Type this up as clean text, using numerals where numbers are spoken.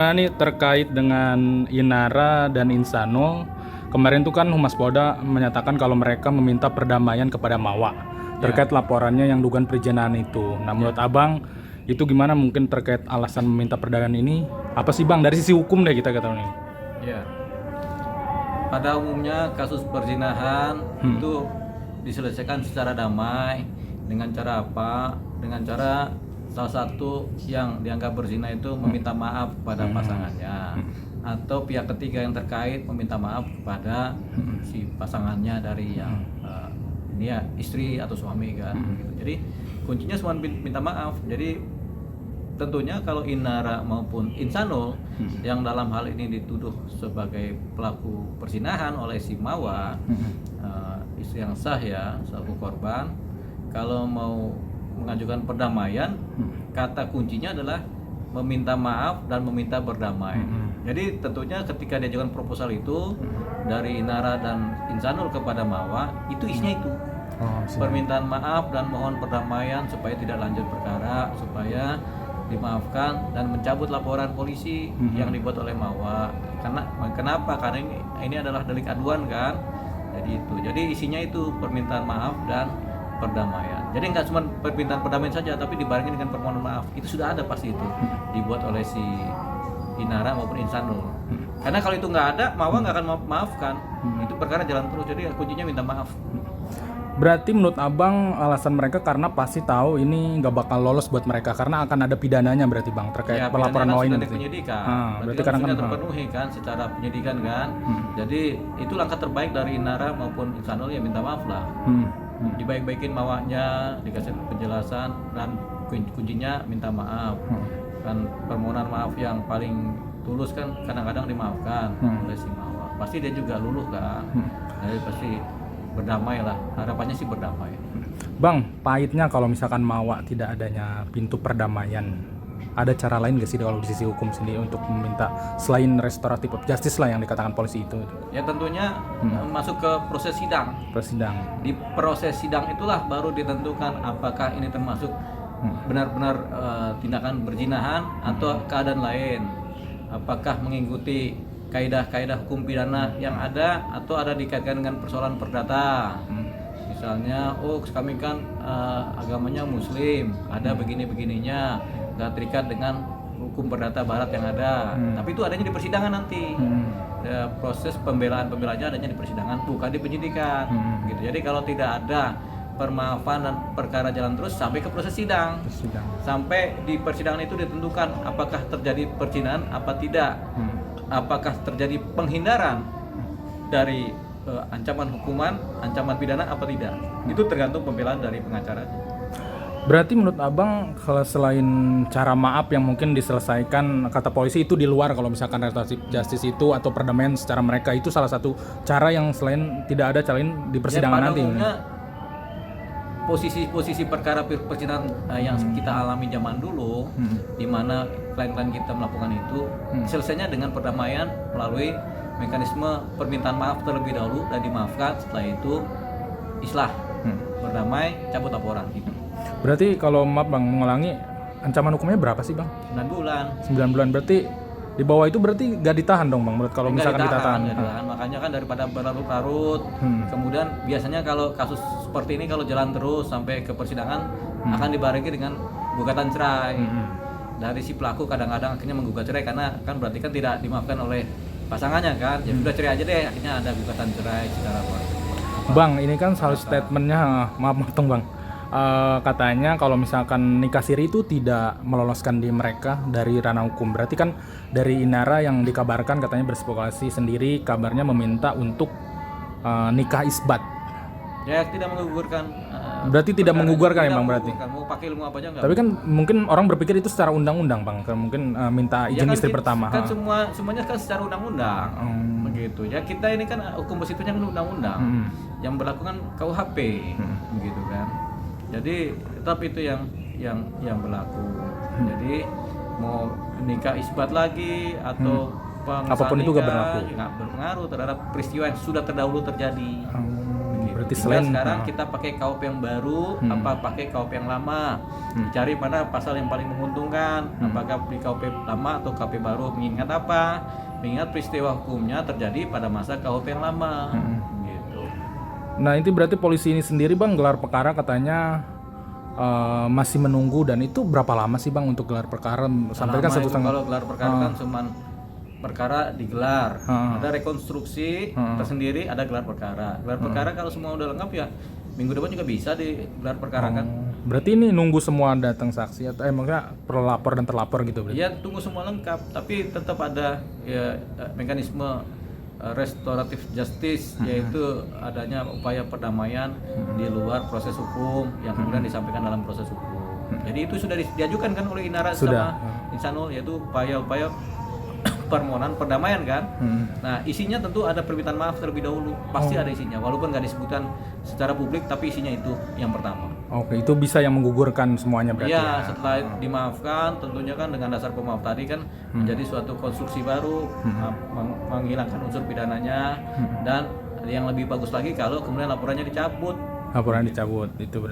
Nah, ini terkait dengan Inara dan Insanul, kemarin tuh kan Humas Polda menyatakan kalau mereka meminta perdamaian kepada Mawa terkait laporannya yang dugaan perzinahan itu. Nah, menurut Abang itu gimana mungkin terkait alasan meminta perdamaian ini? Apa sih Bang dari sisi hukum deh kita ketahui ini? Ya, pada umumnya kasus perzinahan itu diselesaikan secara damai dengan cara apa? Dengan cara salah satu yang dianggap berzina itu meminta maaf kepada pasangannya atau pihak ketiga yang terkait meminta maaf kepada si pasangannya dari yang ini ya istri atau suami kan gitu. Jadi kuncinya semua minta maaf. Jadi tentunya kalau Inara maupun Insanul yang dalam hal ini dituduh sebagai pelaku perzinahan oleh si Mawa, istri yang sah ya, selaku korban, kalau mau mengajukan perdamaian, kata kuncinya adalah meminta maaf dan meminta berdamai. Jadi tentunya ketika diajukan proposal itu dari Inara dan Insanul kepada Mawa, itu isinya itu. Permintaan maaf dan mohon perdamaian supaya tidak lanjut perkara, supaya dimaafkan dan mencabut laporan polisi yang dibuat oleh Mawa. Kenapa? Karena ini adalah delik aduan kan. Jadi itu. Jadi isinya itu permintaan maaf dan perdamaian. Jadi nggak cuma permintaan perdamaian saja, tapi dibarengi dengan permohonan maaf. Itu sudah ada pasti itu dibuat oleh si Inara maupun Insanul. Karena kalau itu nggak ada, Mawa nggak akan maafkan. Itu perkara jalan terus. Jadi kuncinya minta maaf. Berarti menurut Abang alasan mereka karena pasti tahu ini nggak bakal lolos buat mereka karena akan ada pidananya berarti Bang terkait Ya, pelaporan Mawa ini. sudah penyidikan. Berarti kan karena sudah kan terpenuhi kan secara penyidikan kan. Jadi itu langkah terbaik dari Inara maupun Insanul ya minta maaf lah. Dibaik-baikin Mawanya, dikasih penjelasan dan kuncinya minta maaf. Kan permohonan maaf yang paling tulus kan kadang-kadang dimaafkan oleh si Mawa. Pasti dia juga luluh kan. Jadi pasti berdamai lah, harapannya sih berdamai. Bang, pahitnya kalau misalkan Mawa tidak adanya pintu perdamaian, ada cara lain gak sih kalau di sisi hukum sendiri untuk meminta selain restoratif of justice lah yang dikatakan polisi itu? Ya tentunya masuk ke proses sidang. Persidang. Di proses sidang itulah baru ditentukan apakah ini termasuk benar-benar tindakan berzinahan atau keadaan lain. Apakah mengikuti kaidah-kaidah hukum pidana yang ada atau ada dikaitkan dengan persoalan perdata. Misalnya, kami kan agamanya Muslim, ada begini-begininya, nggak terikat dengan hukum perdata Barat yang ada. Tapi itu adanya di persidangan nanti. Proses pembelaannya adanya di persidangan, bukan di penyidikan. Gitu. Jadi kalau tidak ada permaafan dan perkara jalan terus sampai ke proses sidang. Sampai di persidangan itu ditentukan apakah terjadi perzinahan apa tidak. Apakah terjadi penghindaran dari ancaman hukuman, ancaman pidana apa tidak. Itu tergantung pembelaan dari pengacara. Berarti menurut Abang kalau selain cara maaf yang mungkin diselesaikan kata polisi itu di luar kalau misalkan restoratif justice itu atau perdamaian secara mereka itu salah satu cara yang selain tidak ada cara lain di persidangan nanti. Posisi perkara perzinahan yang kita alami zaman dulu, di mana klien-klien kita melakukan itu, selesainya dengan perdamaian melalui mekanisme permintaan maaf terlebih dahulu dan dimaafkan, setelah itu islah, berdamai, cabut laporan gitu. Berarti kalau maaf Bang mengulangi, ancaman hukumnya berapa sih Bang? 9 bulan. 9 bulan berarti di bawah itu berarti gak ditahan dong Bang menurut kalau misalkan ditahan. Makanya kan daripada berlarut-larut, kemudian biasanya kalau kasus seperti ini kalau jalan terus sampai ke persidangan akan dibarengi dengan gugatan cerai. Dari si pelaku kadang-kadang akhirnya menggugat cerai karena kan berarti kan tidak dimaafkan oleh pasangannya kan. Ya sudah cerai aja deh, akhirnya ada gugatan cerai secara Bang, ini kan salah statementnya, maaf potong Bang. Katanya kalau misalkan nikah siri itu tidak meloloskan di mereka dari ranah hukum. Berarti kan dari Inara yang dikabarkan katanya berspekulasi sendiri kabarnya meminta untuk nikah isbat. Ya tidak menggugurkan. Berarti tidak menggugurkan ya Bang berarti. Mau pakai ilmu apa aja enggak? Tapi kan mungkin orang berpikir itu secara undang-undang Bang. Mungkin minta izin kan istri pertama. Kan semuanya kan secara undang-undang. Begitu. Ya kita ini kan hukum positifnya kan undang-undang. Yang berlaku kan KUHP. Begitu kan. Jadi tetap itu yang berlaku. Jadi mau nikah isbat lagi atau apapun itu gak berlaku. Nggak berpengaruh terhadap peristiwa yang sudah terdahulu terjadi. Berarti berarti Tinggal selain sekarang kita pakai KUP yang baru, apa pakai KUP yang lama. Cari mana pasal yang paling menguntungkan, apakah di KUP lama atau KUP baru. Mengingat apa? Mengingat peristiwa hukumnya terjadi pada masa KUP yang lama. Gitu. Nah, itu berarti polisi ini sendiri Bang gelar perkara katanya masih menunggu, dan itu berapa lama sih Bang untuk gelar perkara? Sampai kan Lama 1,5 itu kalau gelar perkara kan cuman perkara digelar, ada rekonstruksi tersendiri, ada gelar perkara. Gelar perkara kalau semua udah lengkap ya minggu depan juga bisa digelar perkara kan. Berarti ini nunggu semua datang saksi atau maksudnya pelapor dan terlapor gitu berarti? Ya tunggu semua lengkap, tapi tetap ada ya mekanisme restoratif justice, yaitu adanya upaya perdamaian di luar proses hukum yang kemudian disampaikan dalam proses hukum. Jadi itu sudah diajukan kan oleh Inara sama Insanul, yaitu upaya-upaya permohonan perdamaian kan. Nah isinya tentu ada permintaan maaf terlebih dahulu, pasti ada isinya, walaupun nggak disebutkan secara publik, tapi isinya itu yang pertama. Oke, itu bisa yang menggugurkan semuanya berarti? Iya, setelah dimaafkan tentunya kan dengan dasar pemaaf tadi kan menjadi suatu konstruksi baru, menghilangkan unsur pidananya, dan yang lebih bagus lagi kalau kemudian laporannya dicabut. Laporan dicabut itu berarti.